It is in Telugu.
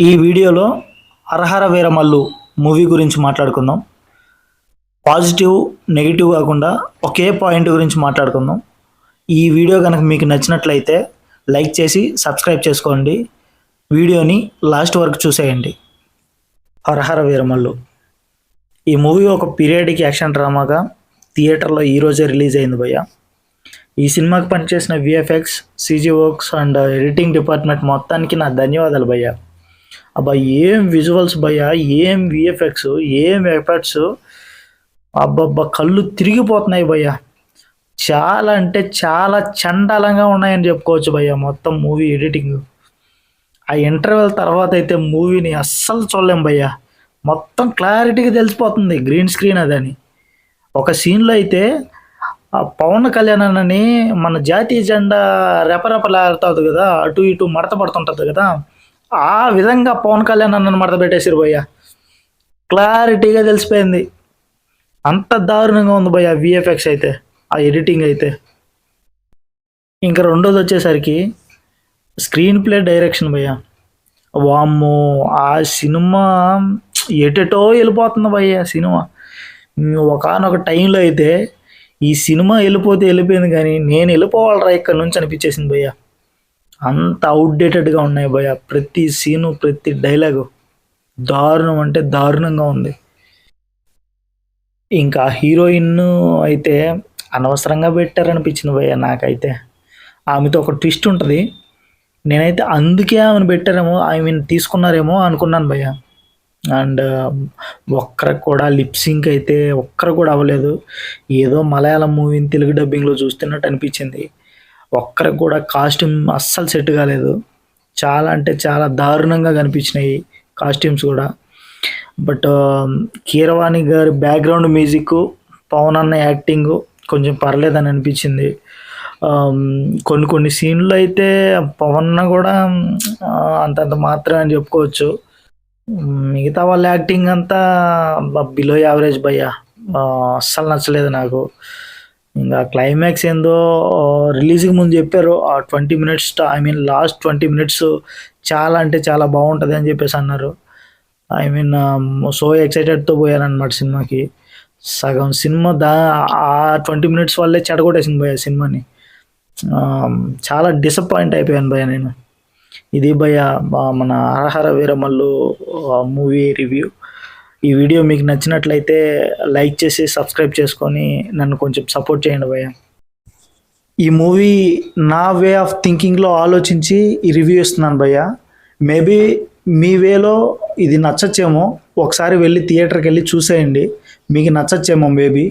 ఈ వీడియోలో హరహర వీరమల్లు మూవీ గురించి మాట్లాడుకుందాం. పాజిటివ్ నెగిటివ్ కాకుండా ఒకే పాయింట్ గురించి మాట్లాడుకుందాం. ఈ వీడియో కనుక మీకు నచ్చినట్లయితే లైక్ చేసి సబ్స్క్రైబ్ చేసుకోండి. వీడియోని లాస్ట్ వరకు చూసేయండి. హరహర వీరమల్లు ఈ మూవీ ఒక పీరియాడిక్ యాక్షన్ డ్రామాగా థియేటర్లో ఈరోజే రిలీజ్ అయింది భయ్య. ఈ సినిమాకి పనిచేసిన VFX, సిజీ works and editing department మొత్తానికి నా ధన్యవాదాలు భయ్య. అబ్బా ఏం విజువల్స్ భయ్యా, ఏం విఎఫ్ఎక్స్, ఏం ఎఫెక్ట్స్, అబ్బబ్బా కళ్ళు తిరిగిపోతున్నాయి భయ్యా. చాలా అంటే చాలా చండాలంగా ఉన్నాయని చెప్పుకోవచ్చు భయ్యా. మొత్తం మూవీ ఎడిటింగ్ ఆ ఇంటర్వెల్ తర్వాత అయితే మూవీని అస్సలు చూడలేం భయ్యా. మొత్తం క్లారిటీగా తెలిసిపోతుంది గ్రీన్ స్క్రీన్ అదని. ఒక సీన్లో అయితే ఆ పవన్ కళ్యాణ్ అని మన జాతీయ జెండా రెపరెపలాడుతుంది కదా, అటు ఇటు మడత పడుతుంటుంది కదా, ఆ విధంగా పవన్ కళ్యాణ్ అన్నను మడత పెట్టేసారు భయ్య. క్లారిటీగా తెలిసిపోయింది. అంత దారుణంగా ఉంది భయ్య విఎఫ్ఎక్స్ అయితే, ఆ ఎడిటింగ్ అయితే. ఇంకా రెండోది వచ్చేసరికి స్క్రీన్ ప్లే డైరెక్షన్ భయ్య. వామ్మో ఆ సినిమా ఎటెటో వెళ్ళిపోతుంది భయ్య సినిమా. ఒకనొక టైంలో అయితే ఈ సినిమా వెళ్ళిపోతే వెళ్ళిపోయింది కానీ నేను వెళ్ళిపోవాలరా ఇక్కడ నుంచి అనిపించేసింది భయ్య. అంత అవుట్డేటెడ్గా ఉన్నాయి భయ్య. ప్రతి సీను, ప్రతి డైలాగు దారుణం అంటే దారుణంగా ఉంది. ఇంకా హీరోయిన్ అయితే అనవసరంగా పెట్టారనిపించింది భయ్య నాకైతే. ఆమెతో ఒక ట్విస్ట్ ఉంటుంది. నేనైతే అందుకే ఆమెను పెట్టారేమో, ఆమెను తీసుకున్నారేమో అనుకున్నాను భయ్య. అండ్ ఒక్కరికి కూడా లిప్ సింక్ అయితే ఒక్కరు కూడా అవ్వలేదు. ఏదో మలయాళం మూవీని తెలుగు డబ్బింగ్లో చూస్తున్నట్టు అనిపించింది. ఒక్కరికి కూడా కాస్ట్యూమ్ అస్సలు సెట్ కాలేదు. చాలా అంటే చాలా దారుణంగా కనిపించినాయి కాస్ట్యూమ్స్ కూడా. బట్ కీరవాణి గారి బ్యాక్గ్రౌండ్ మ్యూజిక్, పవన్ అన్న యాక్టింగ్ కొంచెం పర్లేదని అనిపించింది. కొన్ని కొన్ని సీన్లు అయితే పవన్ కూడా అంతంత మాత్రమే అని చెప్పుకోవచ్చు. మిగతా వాళ్ళ యాక్టింగ్ అంతా బిలో యావరేజ్ భయ్య. అస్సలు నచ్చలేదు నాకు. ఇంకా క్లైమాక్స్ ఏందో రిలీజ్కి ముందు చెప్పారు. ఆ 20 మినిట్స్ లాస్ట్ 20 మినిట్స్ చాలా అంటే చాలా బాగుంటుంది అని చెప్పేసి అన్నారు. సో ఎక్సైటెడ్తో పోయానమాట సినిమాకి. సగం సినిమా ఆ 20 మినిట్స్ వల్లే చెడగొట్టేసింది భయ్య సినిమాని. చాలా డిసప్పాయింట్ అయిపోయాను భయ్య నేను. ఇది భయ్య మన హరహర వీరమల్లు మూవీ రివ్యూ. ఈ వీడియో మీకు నచ్చినట్లయితే లైక్ చేసి సబ్స్క్రైబ్ చేసుకొని నన్ను కొంచెం సపోర్ట్ చేయండి భయ్య. ఈ మూవీ నా వే ఆఫ్ థింకింగ్లో ఆలోచించి ఈ రివ్యూ ఇస్తున్నాను భయ్య. మేబీ మీ వేలో ఇది నచ్చచ్చేమో. ఒకసారి వెళ్ళి థియేటర్కి వెళ్ళి చూసేయండి, మీకు నచ్చచ్చేమో మేబీ.